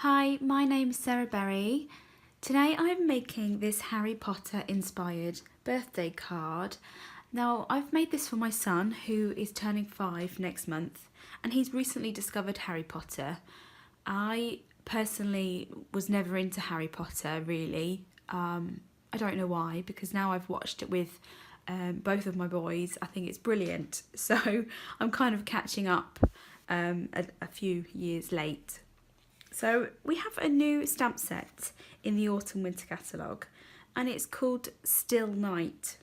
Hi, my name's Sarah Berry. Today I'm making this Harry Potter inspired birthday card. Now I've made this for my son who is turning 5 next month and he's recently discovered Harry Potter. I personally was never into Harry Potter really. I don't know why, because now I've watched it with both of my boys. I think it's brilliant. So I'm kind of catching up a few years late. So we have a new stamp set in the Autumn Winter Catalogue and it's called Still Night.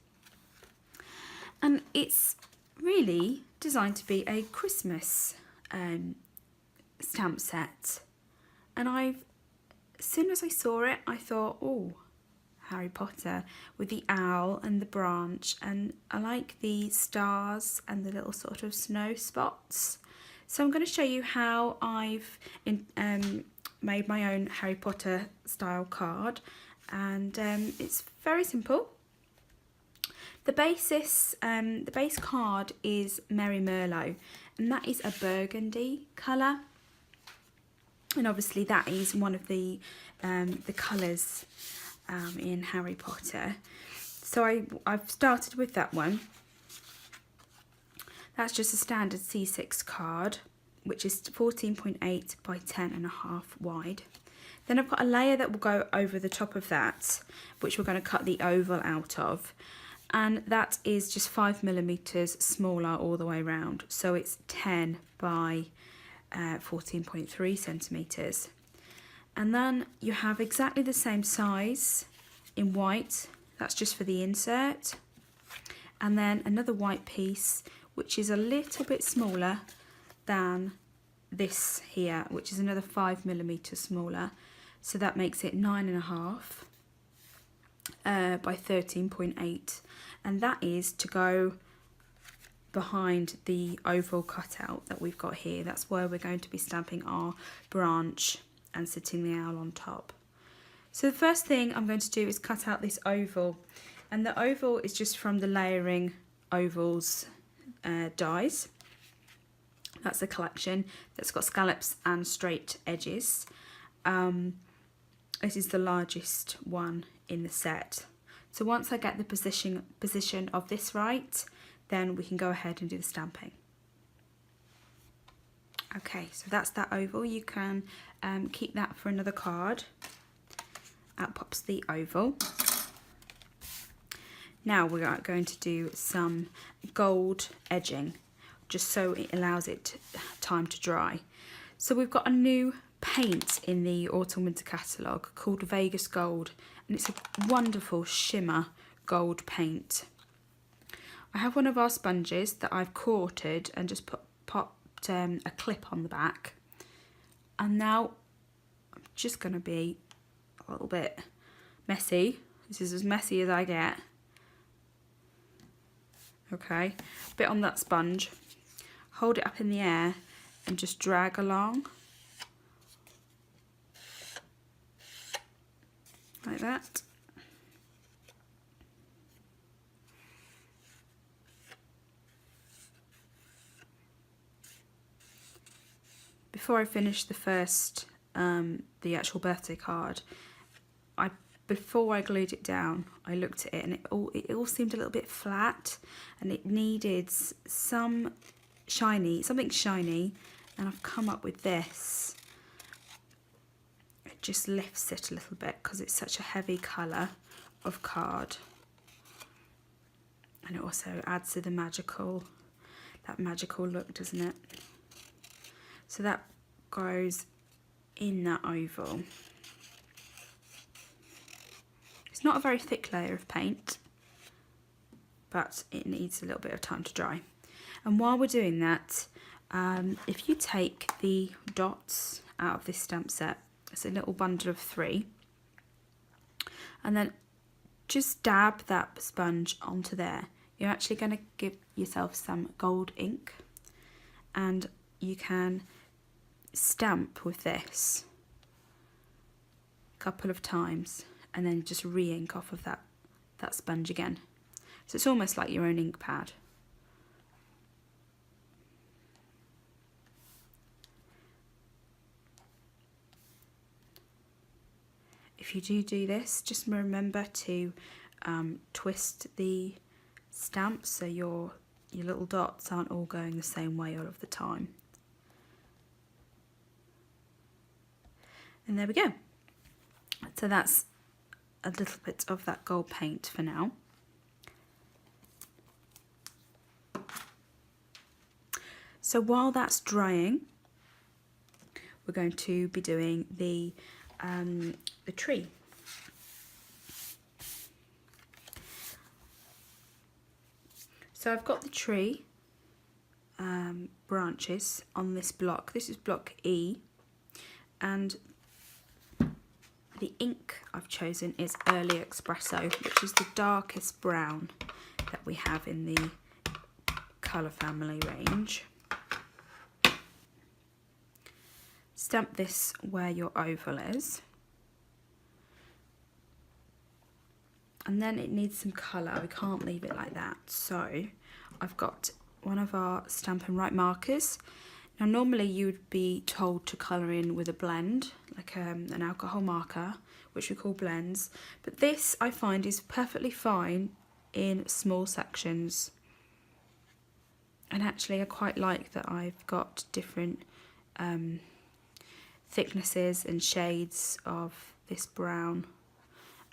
And it's really designed to be a Christmas stamp set. And as soon as I saw it, I thought, oh, Harry Potter with the owl and the branch, and I like the stars and the little sort of snow spots. So I'm going to show you how I've made my own Harry Potter style card, and it's very simple. The base card is Merry Merlot, and that is a burgundy colour, and obviously that is one of the colours in Harry Potter. So I've started with that one. That's just a standard C6 card, which is 14.8 by 10.5 wide. Then I've got a layer that will go over the top of that, which we're going to cut the oval out of. And that is just 5mm smaller all the way around. So it's 10 by 14.3 centimetres. And then you have exactly the same size in white. That's just for the insert. And then another white piece, which is a little bit smaller than this here, which is another 5mm smaller. So that makes it 9.5 by 13.8. And that is to go behind the oval cutout that we've got here. That's where we're going to be stamping our branch and sitting the owl on top. So the first thing I'm going to do is cut out this oval. And the oval is just from the Layering Ovals dies. That's a collection that's got scallops and straight edges. This is the largest one in the set. So once I get the position of this right, then we can go ahead and do the stamping. Okay, so that's that oval. You can keep that for another card. Out pops the oval. Now we are going to do some gold edging, just so it allows it time to dry. So we've got a new paint in the Autumn Winter Catalogue called Vegas Gold, and it's a wonderful shimmer gold paint. I have one of our sponges that I've quartered and just popped a clip on the back. And now I'm just going to be a little bit messy. This is as messy as I get. Okay, bit on that sponge, hold it up in the air and just drag along like that. Before I finish the first, the actual birthday card, before I glued it down, I looked at it and it all seemed a little bit flat, and it needed something shiny, and I've come up with this. It just lifts it a little bit because it's such a heavy colour of card, and it also adds to the magical look, doesn't it? So that goes in that oval. It's not a very thick layer of paint, but it needs a little bit of time to dry. And while we're doing that, if you take the dots out of this stamp set, it's a little bundle of 3, and then just dab that sponge onto there. You're actually going to give yourself some gold ink, and you can stamp with this a couple of times and then just re-ink off of that sponge again. So it's almost like your own ink pad. if you do this, just remember to twist the stamp so your little dots aren't all going the same way all of the time. And there we go. So that's a little bit of that gold paint for now. So while that's drying, we're going to be doing the tree. So I've got the tree branches on this block. This is block E, and the ink I've chosen is Early Espresso, which is the darkest brown that we have in the colour family range. Stamp this where your oval is, and then it needs some colour. We can't leave it like that, so I've got one of our Stampin' Right markers. Now normally you would be told to colour in with a blend, like an alcohol marker, which we call blends, but this I find is perfectly fine in small sections. And actually I quite like that I've got different thicknesses and shades of this brown,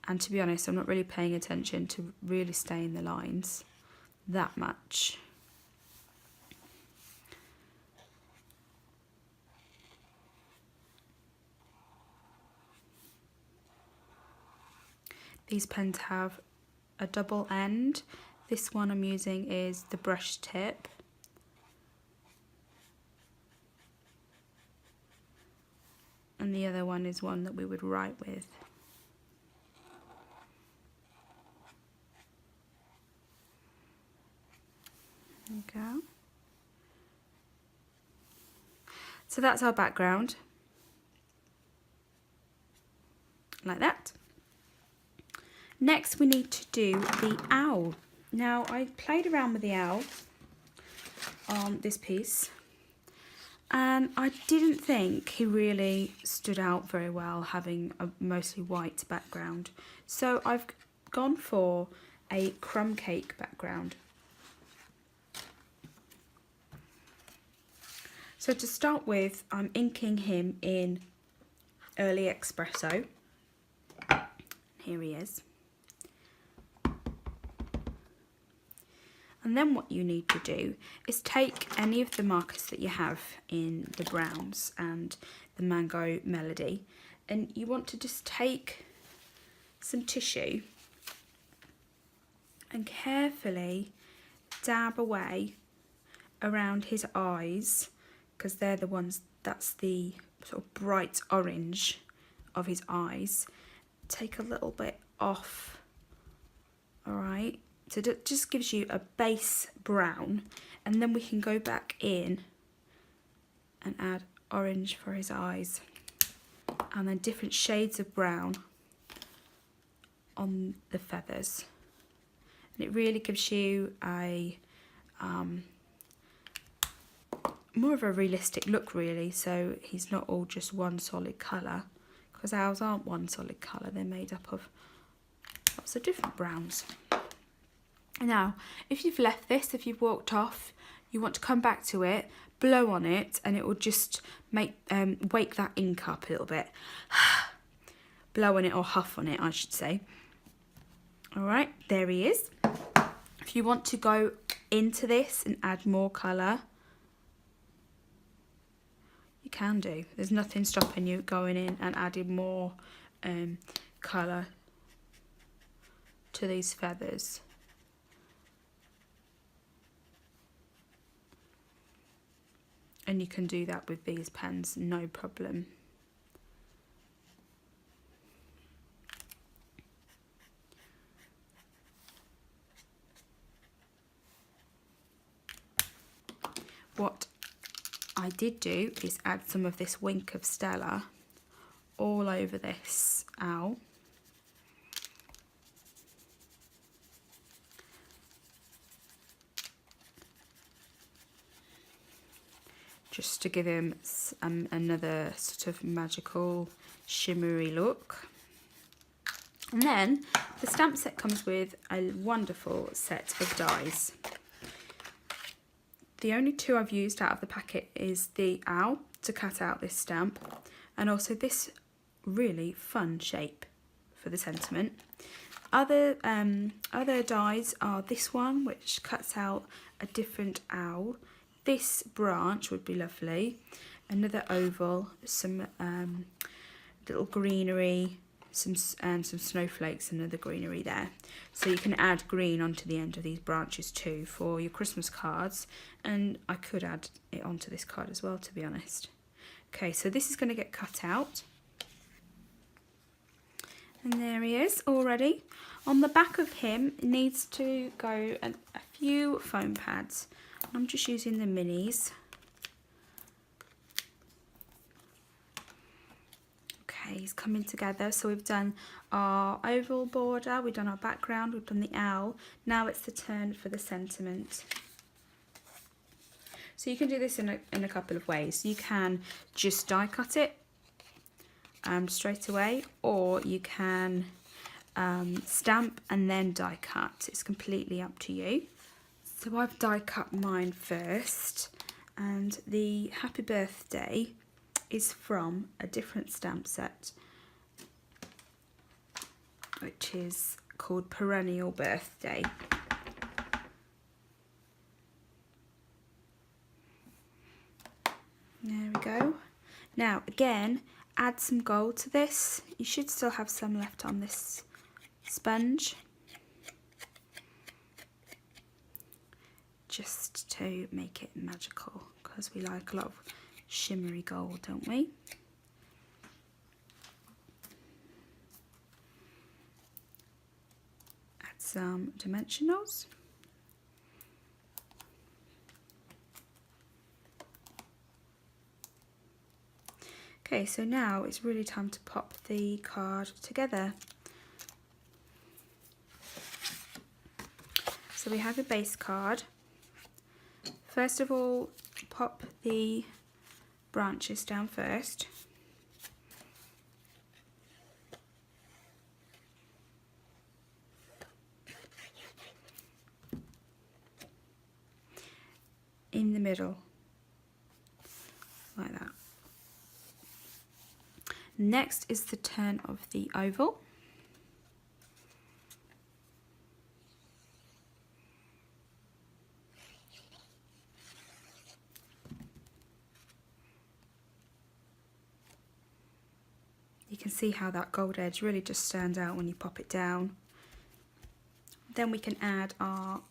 and to be honest I'm not really paying attention to really staying the lines that much. These pens have a double end. This one I'm using is the brush tip. And the other one is one that we would write with. There we go. So that's our background. Like that. Next we need to do the owl. Now I played around with the owl on this piece, and I didn't think he really stood out very well having a mostly white background. So I've gone for a crumb cake background. So to start with, I'm inking him in Early Espresso. Here he is. And then what you need to do is take any of the markers that you have in the browns and the Mango Melody, and you want to just take some tissue and carefully dab away around his eyes, because they're the ones, that's the sort of bright orange of his eyes. Take a little bit off, alright? So that just gives you a base brown, and then we can go back in and add orange for his eyes, and then different shades of brown on the feathers. And it really gives you a more of a realistic look really, so he's not all just one solid colour, because owls aren't one solid colour, they're made up of lots of different browns. Now, if you've left this, if you've walked off, you want to come back to it, blow on it, and it will just make wake that ink up a little bit. Blow on it, or huff on it, I should say. Alright, there he is. If you want to go into this and add more colour, you can do. There's nothing stopping you going in and adding more colour to these feathers. And you can do that with these pens, no problem. What I did do is add some of this Wink of Stella all over this owl. Just to give him another sort of magical shimmery look. And then the stamp set comes with a wonderful set of dies. The only two I've used out of the packet is the owl to cut out this stamp, and also this really fun shape for the sentiment. Other dies are this one, which cuts out a different owl. This branch would be lovely. Another oval, some little greenery, some snowflakes, and other greenery there. So you can add green onto the end of these branches too for your Christmas cards, and I could add it onto this card as well, to be honest. Okay, so this is going to get cut out. And there he is already. On the back of him needs to go a few foam pads. I'm just using the minis. Okay, he's coming together. So we've done our oval border, we've done our background, we've done the owl. Now it's the turn for the sentiment. So you can do this in a couple of ways. You can just die cut it straight away, or you can stamp and then die cut. It's completely up to you. So I've die cut mine first, and the happy birthday is from a different stamp set, which is called Perennial Birthday. There we go. Now again, add some gold to this. You should still have some left on this sponge, just to make it magical, because we like a lot of shimmery gold, don't we? Add some dimensionals. Okay, so now it's really time to pop the card together. So we have a base card. First of all, pop the branches down first. In the middle, like that. Next is the turn of the oval. You can see how that gold edge really just stands out when you pop it down. Then we can add our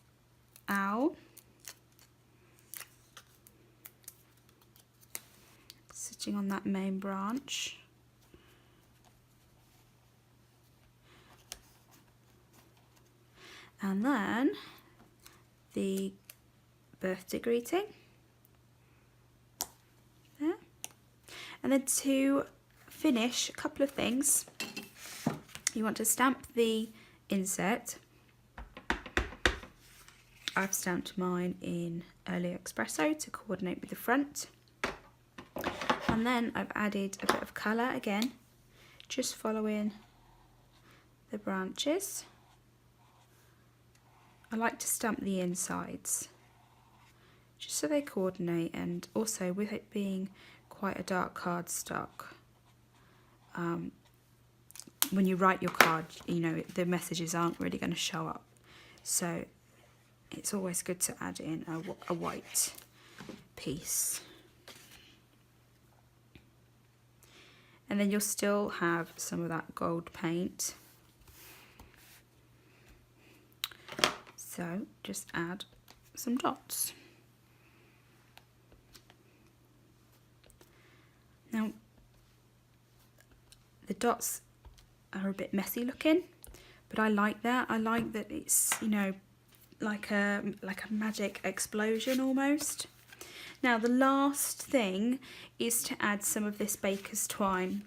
owl. Sitting on that main branch. And then the birthday greeting there. And then to finish, a couple of things. You want to stamp the insert. I've stamped mine in Early Espresso to coordinate with the front. And then I've added a bit of colour again, just following the branches. I like to stamp the insides just so they coordinate, and also with it being quite a dark cardstock, when you write your card, you know, the messages aren't really going to show up, so it's always good to add in a white piece. And then you'll still have some of that gold paint. So just add some dots. Now, the dots are a bit messy looking, but I like that. I like that it's, you know, like a magic explosion almost. Now the last thing is to add some of this baker's twine,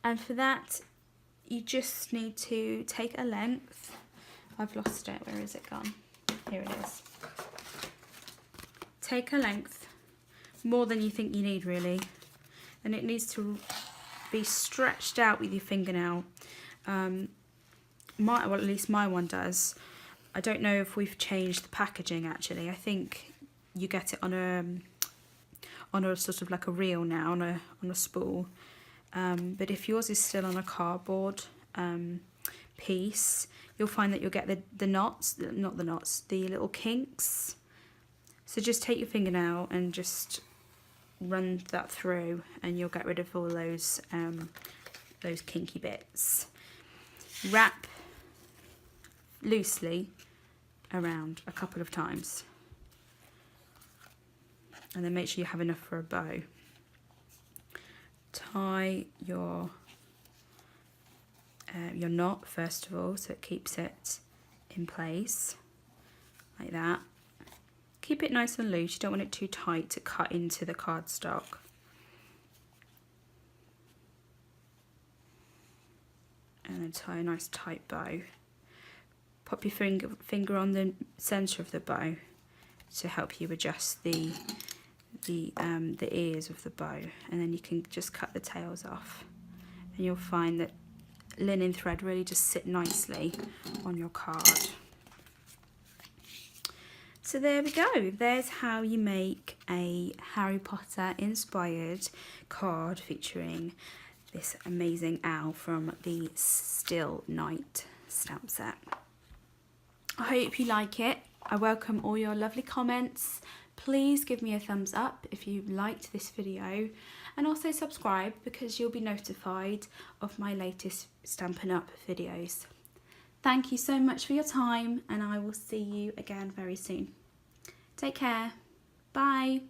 and for that you just need to take a length. I've lost it, where is it gone? Here it is. Take a length, more than you think you need really, and it needs to be stretched out with your fingernail, Well, at least my one does. I don't know if we've changed the packaging actually. I think you get it on a sort of like a reel now, on a spool. But if yours is still on a cardboard piece, you'll find that you'll get the knots, not the knots, the little kinks. So just take your fingernail and just run that through, and you'll get rid of all those kinky bits. Wrap loosely around a couple of times, and then make sure you have enough for a bow. Tie your knot first of all, so it keeps it in place like that. Keep it nice and loose, you don't want it too tight to cut into the cardstock. And then tie a nice tight bow. Pop your finger on the centre of the bow to help you adjust the ears of the bow, and then you can just cut the tails off, and you'll find that linen thread really just sit nicely on your card. So there we go, there's how you make a Harry Potter inspired card featuring this amazing owl from the Still Night stamp set. I hope you like it. I welcome all your lovely comments. Please give me a thumbs up if you liked this video, and also subscribe because you'll be notified of my latest Stampin' Up videos. Thank you so much for your time, and I will see you again very soon. Take care. Bye.